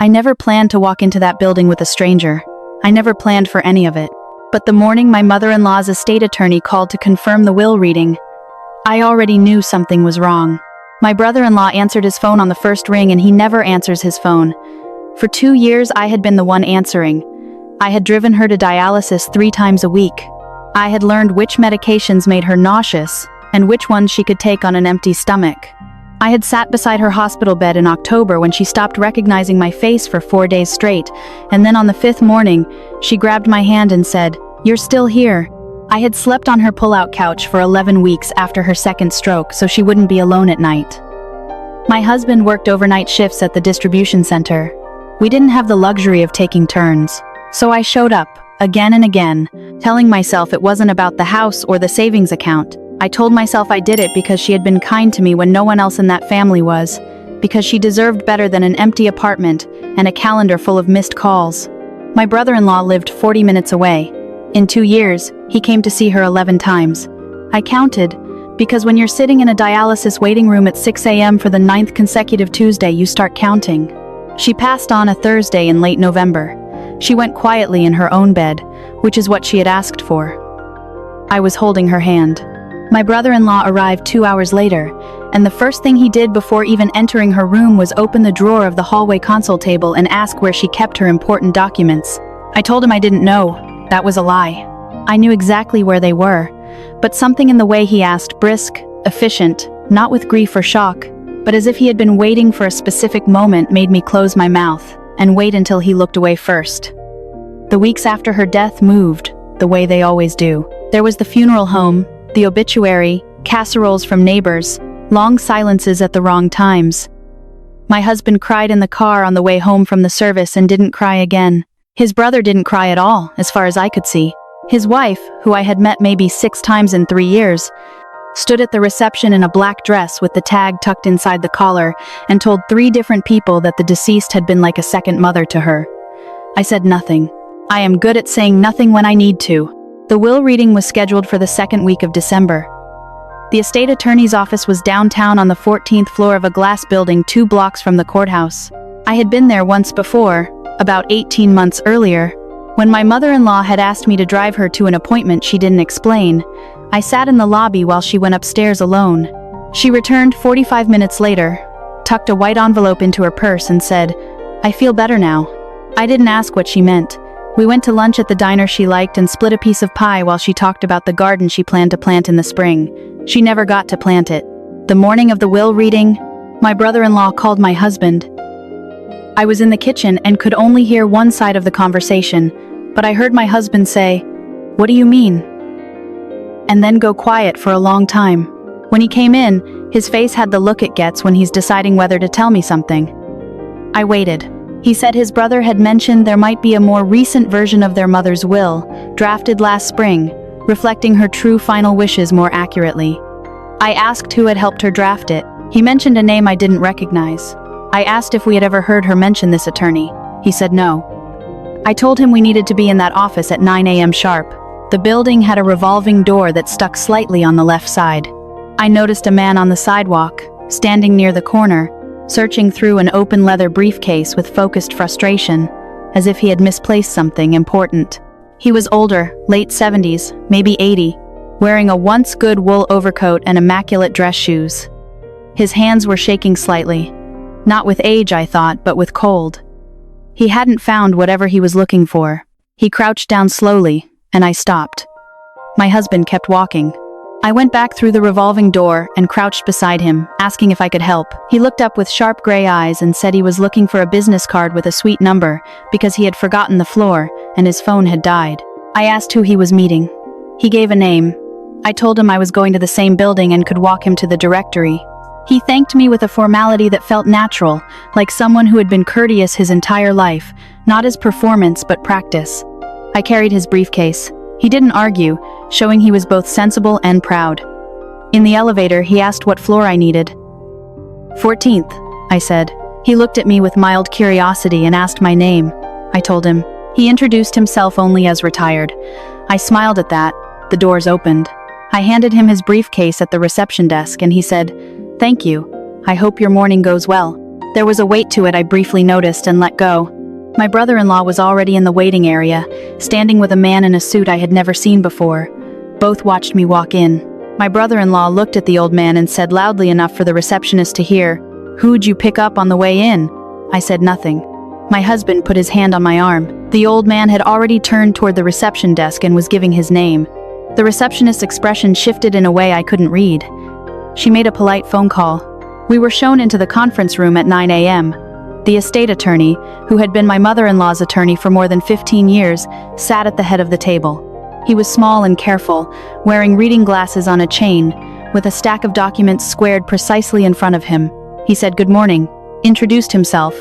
I never planned to walk into that building with a stranger. I never planned for any of it. But the morning my mother-in-law's estate attorney called to confirm the will reading, I already knew something was wrong. My brother-in-law answered his phone on the first ring, and he never answers his phone. For 2 years, I had been the one answering. I had driven her to dialysis 3 times a week. I had learned which medications made her nauseous and which ones she could take on an empty stomach. I had sat beside her hospital bed in October when she stopped recognizing my face for 4 days straight, and then on the 5th morning, she grabbed my hand and said, "You're still here." I had slept on her pull-out couch for 11 weeks after her second stroke so she wouldn't be alone at night. My husband worked overnight shifts at the distribution center. We didn't have the luxury of taking turns. So I showed up, again and again, telling myself it wasn't about the house or the savings account. I told myself I did it because she had been kind to me when no one else in that family was, because she deserved better than an empty apartment and a calendar full of missed calls. My brother-in-law lived 40 minutes away. In 2 years, he came to see her 11 times. I counted, because when you're sitting in a dialysis waiting room at 6 a.m. for the 9th consecutive Tuesday, you start counting. She passed on a Thursday in late November. She went quietly in her own bed, which is what she had asked for. I was holding her hand. My brother-in-law arrived 2 hours later, and the first thing he did before even entering her room was open the drawer of the hallway console table and ask where she kept her important documents. I told him I didn't know. That was a lie. I knew exactly where they were, but something in the way he asked, brisk, efficient, not with grief or shock, but as if he had been waiting for a specific moment, made me close my mouth and wait until he looked away first. The weeks after her death moved, the way they always do. There was the funeral home, the obituary, casseroles from neighbors, long silences at the wrong times. My husband cried in the car on the way home from the service and didn't cry again. His brother didn't cry at all, as far as I could see. His wife, who I had met maybe 6 times in 3 years, stood at the reception in a black dress with the tag tucked inside the collar and told 3 different people that the deceased had been like a second mother to her. I said nothing. I am good at saying nothing when I need to. The will reading was scheduled for the 2nd week of December. The estate attorney's office was downtown on the 14th floor of a glass building 2 blocks from the courthouse. I had been there once before, about 18 months earlier. When my mother-in-law had asked me to drive her to an appointment she didn't explain, I sat in the lobby while she went upstairs alone. She returned 45 minutes later, tucked a white envelope into her purse and said, "I feel better now." I didn't ask what she meant. We went to lunch at the diner she liked and split a piece of pie while she talked about the garden she planned to plant in the spring. She never got to plant it. The morning of the will reading, my brother-in-law called my husband. I was in the kitchen and could only hear one side of the conversation, but I heard my husband say, "What do you mean?" and then go quiet for a long time. When he came in, his face had the look it gets when he's deciding whether to tell me something. I waited. He said his brother had mentioned there might be a more recent version of their mother's will, drafted last spring, reflecting her true final wishes more accurately. I asked who had helped her draft it. He mentioned a name I didn't recognize. I asked if we had ever heard her mention this attorney. He said no. I told him we needed to be in that office at 9 a.m. sharp. The building had a revolving door that stuck slightly on the left side. I noticed a man on the sidewalk, standing near the corner, searching through an open leather briefcase with focused frustration, as if he had misplaced something important. He was older, late 70s, maybe 80, wearing a once good wool overcoat and immaculate dress shoes. His hands were shaking slightly. Not with age, I thought, but with cold. He hadn't found whatever he was looking for. He crouched down slowly, and I stopped. My husband kept walking. I went back through the revolving door and crouched beside him, asking if I could help. He looked up with sharp gray eyes and said he was looking for a business card with a suite number because he had forgotten the floor and his phone had died. I asked who he was meeting. He gave a name. I told him I was going to the same building and could walk him to the directory. He thanked me with a formality that felt natural, like someone who had been courteous his entire life, not as performance but practice. I carried his briefcase. He didn't argue, showing he was both sensible and proud. In the elevator, he asked what floor I needed. 14th, I said. He looked at me with mild curiosity and asked my name. I told him. He introduced himself only as retired. I smiled at that. The doors opened. I handed him his briefcase at the reception desk and he said, "Thank you. I hope your morning goes well." There was a weight to it I briefly noticed and let go. My brother-in-law was already in the waiting area, standing with a man in a suit I had never seen before. Both watched me walk in. My brother-in-law looked at the old man and said loudly enough for the receptionist to hear, "Who'd you pick up on the way in?" I said nothing. My husband put his hand on my arm. The old man had already turned toward the reception desk and was giving his name. The receptionist's expression shifted in a way I couldn't read. She made a polite phone call. We were shown into the conference room at 9 a.m. The estate attorney, who had been my mother-in-law's attorney for more than 15 years, sat at the head of the table. He was small and careful, wearing reading glasses on a chain, with a stack of documents squared precisely in front of him. He said good morning, introduced himself,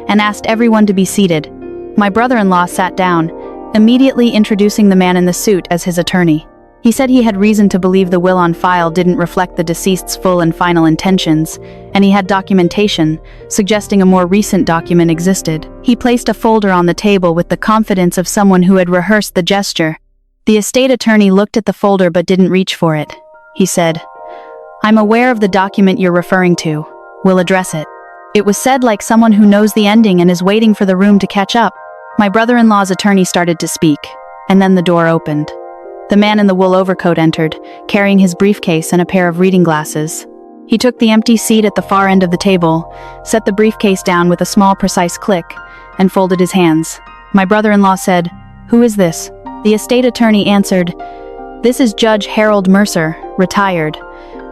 and asked everyone to be seated. My brother-in-law sat down, immediately introducing the man in the suit as his attorney. He said he had reason to believe the will on file didn't reflect the deceased's full and final intentions, and he had documentation, suggesting a more recent document existed. He placed a folder on the table with the confidence of someone who had rehearsed the gesture. The estate attorney looked at the folder but didn't reach for it. He said, "I'm aware of the document you're referring to. We'll address it." It was said like someone who knows the ending and is waiting for the room to catch up. My brother-in-law's attorney started to speak, and then the door opened. The man in the wool overcoat entered, carrying his briefcase and a pair of reading glasses. He took the empty seat at the far end of the table, set the briefcase down with a small precise click, and folded his hands. My brother-in-law said, "Who is this?" The estate attorney answered, "This is Judge Harold Mercer, retired.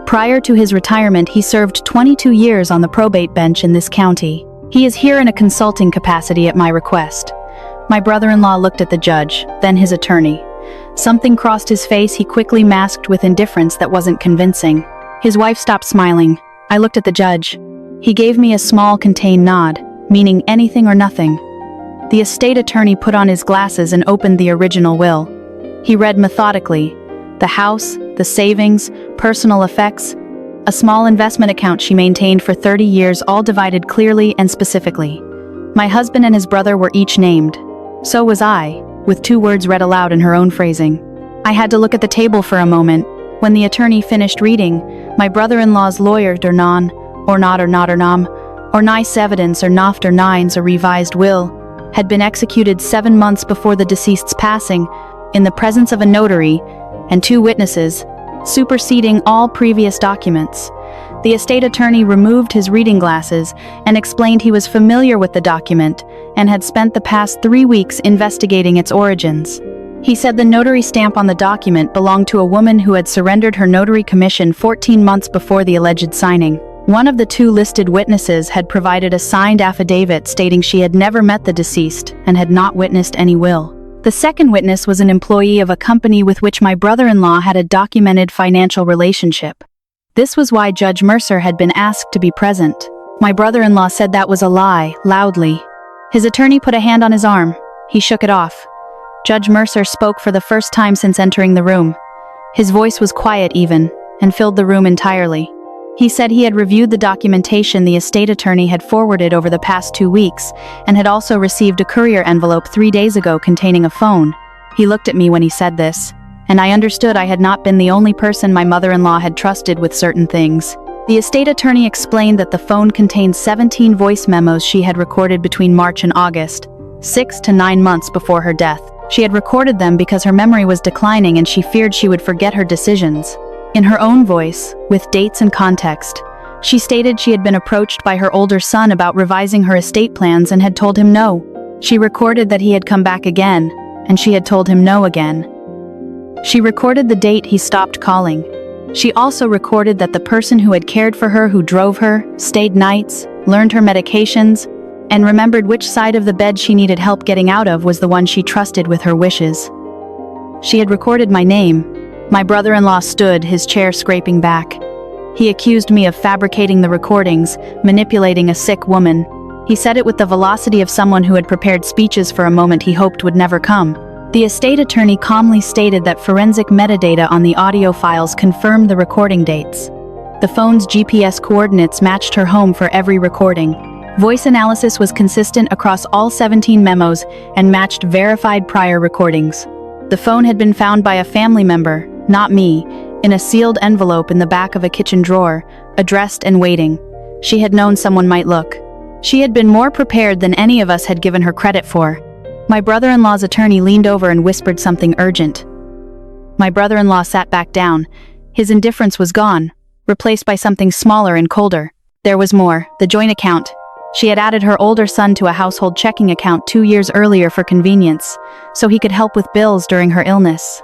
Prior to his retirement, he served 22 years on the probate bench in this county. He is here in a consulting capacity at my request." My brother-in-law looked at the judge, then his attorney. Something crossed his face he quickly masked with indifference that wasn't convincing. His wife stopped smiling. I looked at the judge. He gave me a small contained nod, meaning anything or nothing. The estate attorney put on his glasses and opened the original will. He read methodically. The house, the savings, personal effects, a small investment account she maintained for 30 years, all divided clearly and specifically. My husband and his brother were each named. So was I, with 2 words read aloud in her own phrasing. I had to look at the table for a moment. When the attorney finished reading, my brother-in-law's lawyer dernon, or not or not or nam, or nice evidence or naft or nines, a revised will, had been executed 7 months before the deceased's passing, in the presence of a notary and 2 witnesses, superseding all previous documents. The estate attorney removed his reading glasses and explained he was familiar with the document and had spent the past 3 weeks investigating its origins. He said the notary stamp on the document belonged to a woman who had surrendered her notary commission 14 months before the alleged signing. One of the 2 listed witnesses had provided a signed affidavit stating she had never met the deceased and had not witnessed any will. The second witness was an employee of a company with which my brother-in-law had a documented financial relationship. This was why Judge Mercer had been asked to be present. My brother-in-law said that was a lie, loudly. His attorney put a hand on his arm. He shook it off. Judge Mercer spoke for the first time since entering the room. His voice was quiet even, and filled the room entirely. He said he had reviewed the documentation the estate attorney had forwarded over the past 2 weeks, and had also received a courier envelope 3 days ago containing a phone. He looked at me when he said this, and I understood I had not been the only person my mother-in-law had trusted with certain things. The estate attorney explained that the phone contained 17 voice memos she had recorded between March and August, 6 to 9 months before her death. She had recorded them because her memory was declining and she feared she would forget her decisions. In her own voice, with dates and context, she stated she had been approached by her older son about revising her estate plans and had told him no. She recorded that he had come back again, and she had told him no again. She recorded the date he stopped calling. She also recorded that the person who had cared for her, who drove her, stayed nights, learned her medications, and remembered which side of the bed she needed help getting out of was the one she trusted with her wishes. She had recorded my name. My brother-in-law stood, his chair scraping back. He accused me of fabricating the recordings, manipulating a sick woman. He said it with the velocity of someone who had prepared speeches for a moment he hoped would never come. The estate attorney calmly stated that forensic metadata on the audio files confirmed the recording dates. The phone's GPS coordinates matched her home for every recording. Voice analysis was consistent across all 17 memos and matched verified prior recordings. The phone had been found by a family member, not me, in a sealed envelope in the back of a kitchen drawer, addressed and waiting. She had known someone might look. She had been more prepared than any of us had given her credit for. My brother-in-law's attorney leaned over and whispered something urgent. My brother-in-law sat back down. His indifference was gone, replaced by something smaller and colder. There was more, the joint account. She had added her older son to a household checking account 2 years earlier for convenience, so he could help with bills during her illness.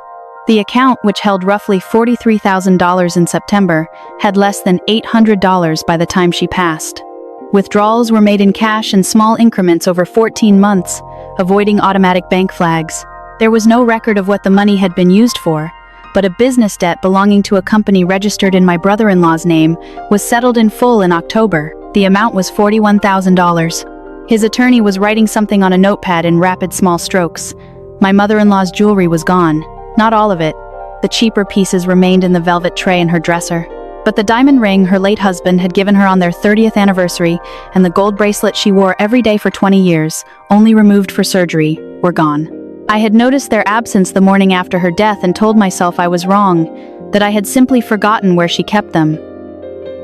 The account, which held roughly $43,000 in September, had less than $800 by the time she passed. Withdrawals were made in cash in small increments over 14 months, avoiding automatic bank flags. There was no record of what the money had been used for, but a business debt belonging to a company registered in my brother-in-law's name was settled in full in October. The amount was $41,000. His attorney was writing something on a notepad in rapid small strokes. My mother-in-law's jewelry was gone. Not all of it. The cheaper pieces remained in the velvet tray in her dresser. But the diamond ring her late husband had given her on their 30th anniversary and the gold bracelet she wore every day for 20 years, only removed for surgery, were gone. I had noticed their absence the morning after her death and told myself I was wrong, that I had simply forgotten where she kept them.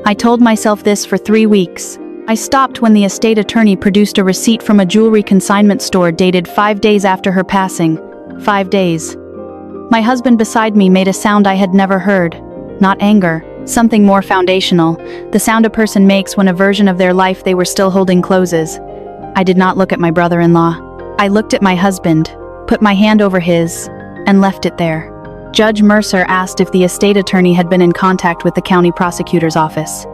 I told myself this for 3 weeks. I stopped when the estate attorney produced a receipt from a jewelry consignment store dated 5 days after her passing. 5 days. My husband beside me made a sound I had never heard. Not anger, something more foundational, the sound a person makes when a version of their life they were still holding closes. I did not look at my brother-in-law. I looked at my husband, put my hand over his, and left it there. Judge Mercer asked if the estate attorney had been in contact with the county prosecutor's office.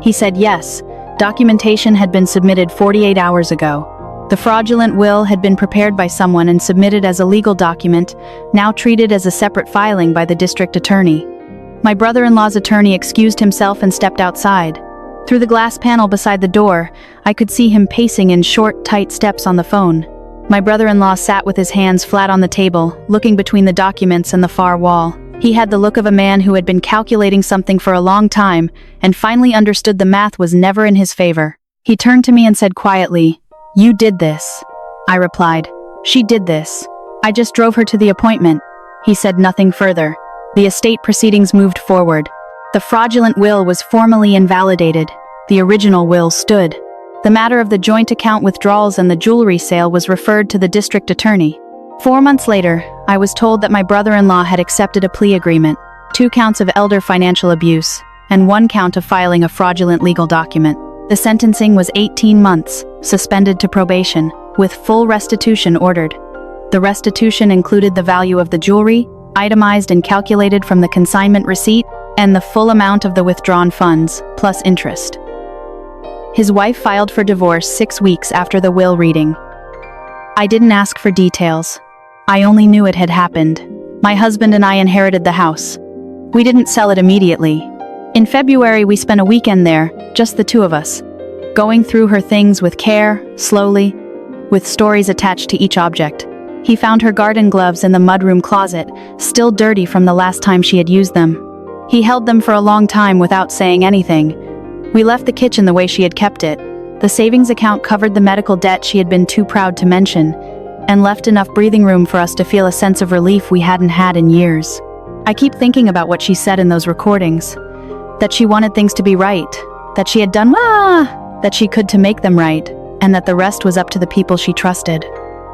He said yes. Documentation had been submitted 48 hours ago. The fraudulent will had been prepared by someone and submitted as a legal document, now treated as a separate filing by the district attorney. My brother-in-law's attorney excused himself and stepped outside. Through the glass panel beside the door, I could see him pacing in short, tight steps on the phone. My brother-in-law sat with his hands flat on the table, looking between the documents and the far wall. He had the look of a man who had been calculating something for a long time and finally understood the math was never in his favor. He turned to me and said quietly, "You did this." I replied, "She did this. I just drove her to the appointment." He said nothing further. The estate proceedings moved forward. The fraudulent will was formally invalidated. The original will stood. The matter of the joint account withdrawals and the jewelry sale was referred to the district attorney. 4 months later, I was told that my brother-in-law had accepted a plea agreement, 2 counts of elder financial abuse, and 1 count of filing a fraudulent legal document. The sentencing was 18 months, suspended to probation, with full restitution ordered. The restitution included the value of the jewelry, itemized and calculated from the consignment receipt, and the full amount of the withdrawn funds, plus interest. His wife filed for divorce 6 weeks after the will reading. I didn't ask for details. I only knew it had happened. My husband and I inherited the house. We didn't sell it immediately. In February, we spent a weekend there, just the 2 of us, going through her things with care, slowly, with stories attached to each object. He found her garden gloves in the mudroom closet, still dirty from the last time she had used them. He held them for a long time without saying anything. We left the kitchen the way she had kept it. The savings account covered the medical debt she had been too proud to mention, and left enough breathing room for us to feel a sense of relief we hadn't had in years. I keep thinking about what she said in those recordings. That she wanted things to be right, that she had done that she could to make them right, and that the rest was up to the people she trusted.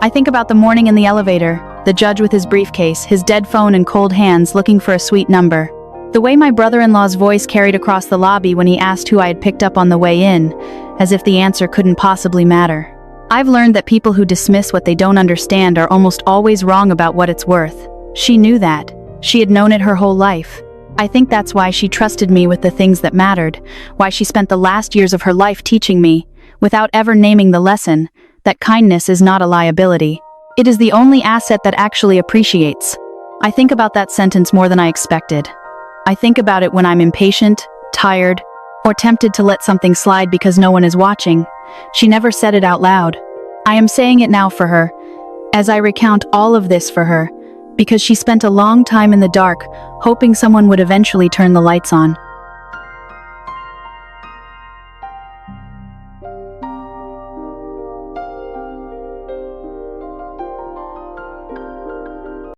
I think about the morning in the elevator, the judge with his briefcase, his dead phone and cold hands looking for a sweet number. The way my brother-in-law's voice carried across the lobby when he asked who I had picked up on the way in, as if the answer couldn't possibly matter. I've learned that people who dismiss what they don't understand are almost always wrong about what it's worth. She knew that. She had known it her whole life. I think that's why she trusted me with the things that mattered, why she spent the last years of her life teaching me, without ever naming the lesson, that kindness is not a liability. It is the only asset that actually appreciates. I think about that sentence more than I expected. I think about it when I'm impatient, tired, or tempted to let something slide because no one is watching. She never said it out loud. I am saying it now for her, as I recount all of this for her, because she spent a long time in the dark, hoping someone would eventually turn the lights on.